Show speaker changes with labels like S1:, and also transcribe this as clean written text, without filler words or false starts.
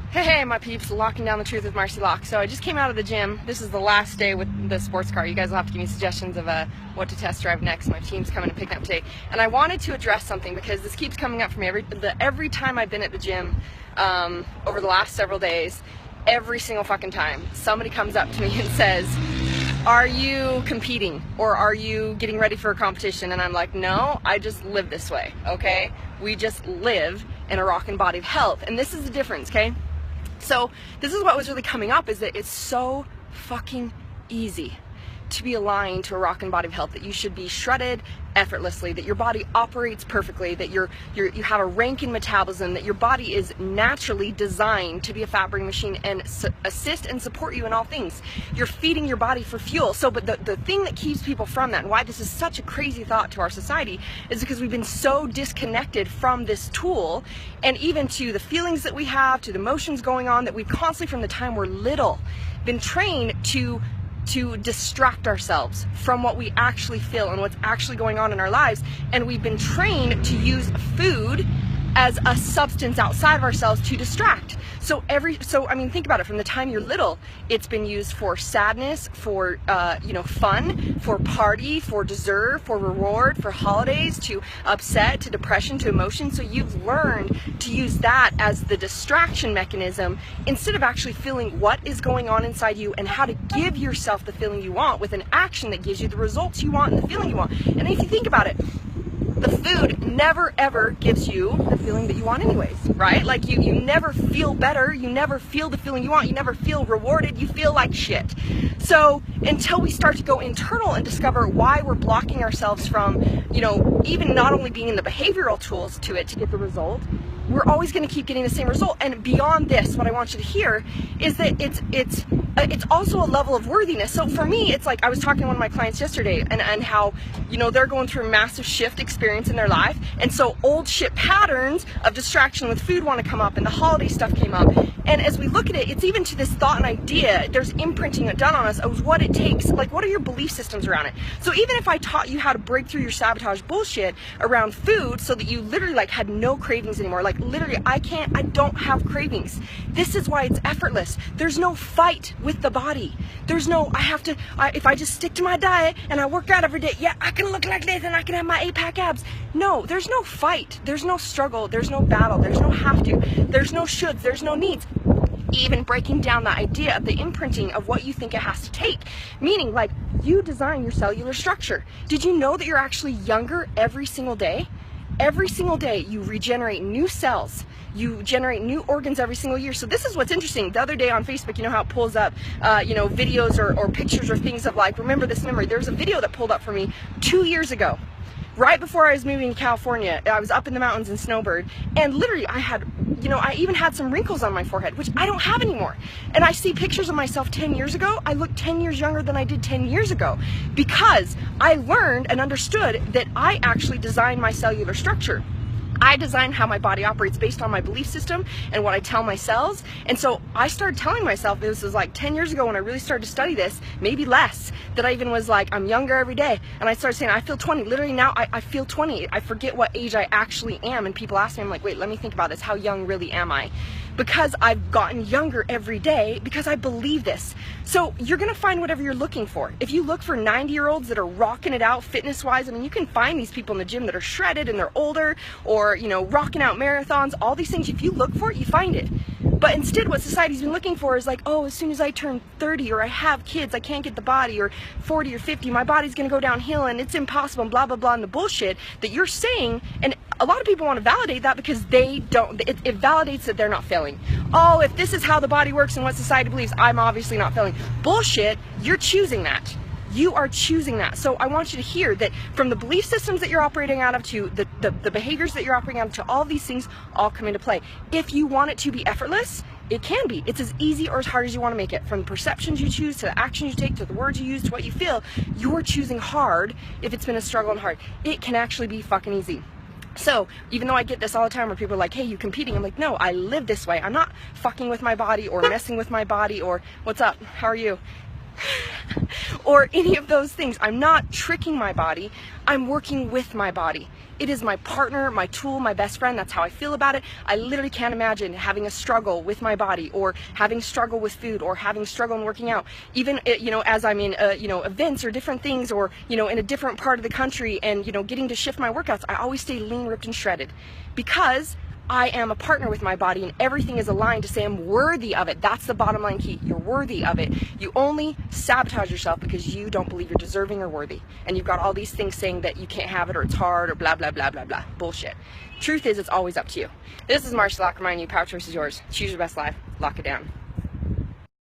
S1: Hey, my peeps, Locking Down the Truth with Marci Lock. So I just came out of the gym. This is the last day with the sports car. You guys will have to give me suggestions of what to test drive next. My team's coming to pick me up today. And I wanted to address something because this keeps coming up for me every time I've been at the gym over the last several days. Every single fucking time, somebody comes up to me and says, "Are you competing or are you getting ready for a competition?" And I'm like, no, I just live this way, okay? We just live in a rockin' body of health. And this is the difference, okay? So this is what was really coming up, is that it's so fucking easy to be aligned to a rockin' body of health, that you should be shredded effortlessly, that your body operates perfectly, that you have a ranking metabolism, that your body is naturally designed to be a fat burning machine and assist and support you in all things. You're feeding your body for fuel. So, but the thing that keeps people from that, and why this is such a crazy thought to our society, is because we've been so disconnected from this tool, and even to the feelings that we have, to the emotions going on, that we've constantly, from the time we're little, been trained to distract ourselves from what we actually feel and what's actually going on in our lives. And we've been trained to use food as a substance outside of ourselves to distract. So I mean, think about it. From the time you're little, it's been used for sadness, for fun, for party, for dessert, for reward, for holidays, to upset, to depression, to emotion. So you've learned to use that as the distraction mechanism instead of actually feeling what is going on inside you and how to give yourself the feeling you want with an action that gives you the results you want and the feeling you want. And if you think about it, the food never ever gives you the feeling that you want anyways, right? Like you never feel better, you never feel the feeling you want, you never feel rewarded, you feel like shit. So until we start to go internal and discover why we're blocking ourselves from, even not only being in the behavioral tools to it to get the result, we're always going to keep getting the same result. And beyond this, what I want you to hear is that it's also a level of worthiness. So for me, it's like, I was talking to one of my clients yesterday and how, they're going through a massive shift experience in their life. And so old shit patterns of distraction with food want to come up, and the holiday stuff came up. And as we look at it, it's even to this thought and idea, there's imprinting done on us of what it takes, like what are your belief systems around it. So even if I taught you how to break through your sabotage bullshit around food so that you literally had no cravings anymore, like literally I don't have cravings. This is why it's effortless. There's no fight with the body. There's no, if I just stick to my diet and I work out every day, yeah, I can look like this and I can have my 8-pack abs. No, there's no fight. There's no struggle. There's no battle. There's no have to. There's no shoulds. There's no needs. Even breaking down the idea of the imprinting of what you think it has to take. Meaning, like, you design your cellular structure. Did you know that you're actually younger every single day? Every single day you regenerate new cells. You generate new organs every single year. So this is what's interesting. The other day on Facebook, how it pulls up, videos or pictures or things of like, remember this memory. There's a video that pulled up for me 2 years ago. Right before I was moving to California, I was up in the mountains in Snowbird, and literally I had, I even had some wrinkles on my forehead, which I don't have anymore. And I see pictures of myself 10 years ago. I look 10 years younger than I did 10 years ago because I learned and understood that I actually designed my cellular structure. I design how my body operates based on my belief system and what I tell my cells. And so I started telling myself, this was like 10 years ago when I really started to study this, maybe less, that I even was like, I'm younger every day. And I started saying, I feel 20. Literally now I feel 20. I forget what age I actually am. And people ask me, I'm like, wait, let me think about this. How young really am I? Because I've gotten younger every day because I believe this. So you're going to find whatever you're looking for. If you look for 90-year-olds that are rocking it out fitness-wise, I mean, you can find these people in the gym that are shredded and they're older, or, rocking out marathons, all these things. If you look for it, you find it. But instead what society's been looking for is like, oh, as soon as I turn 30 or I have kids, I can't get the body, or 40 or 50, my body's going to go downhill and it's impossible and blah, blah, blah, and the bullshit that you're saying. And a lot of people want to validate that because they don't, it validates that they're not failing. Oh, if this is how the body works and what society believes, I'm obviously not failing. Bullshit, you're choosing that. You are choosing that. So I want you to hear that from the belief systems that you're operating out of to the behaviors that you're operating out of to all these things all come into play. If you want it to be effortless, it can be. It's as easy or as hard as you want to make it. From the perceptions you choose to the actions you take to the words you use to what you feel, you're choosing hard if it's been a struggle and hard. It can actually be fucking easy. So even though I get this all the time where people are like, hey, you competing? I'm like, no, I live this way. I'm not fucking with my body or messing with my body or what's up? How are you? or any of those things. I'm not tricking my body. I'm working with my body. It is my partner, my tool, my best friend. That's how I feel about it. I literally can't imagine having a struggle with my body, or having struggle with food, or having struggle in working out. Even, you know, as I'm in, you know, events or different things, or, you know, in a different part of the country, and, you know, getting to shift my workouts, I always stay lean, ripped, and shredded, because I am a partner with my body, and everything is aligned to say I'm worthy of it. That's the bottom line key. You're worthy of it. You only sabotage yourself because you don't believe you're deserving or worthy. And you've got all these things saying that you can't have it, or it's hard, or blah, blah, blah, blah, blah. Bullshit. Truth is, it's always up to you. This is Marci Lock reminding you, power choice is yours. Choose your best life. Lock it down.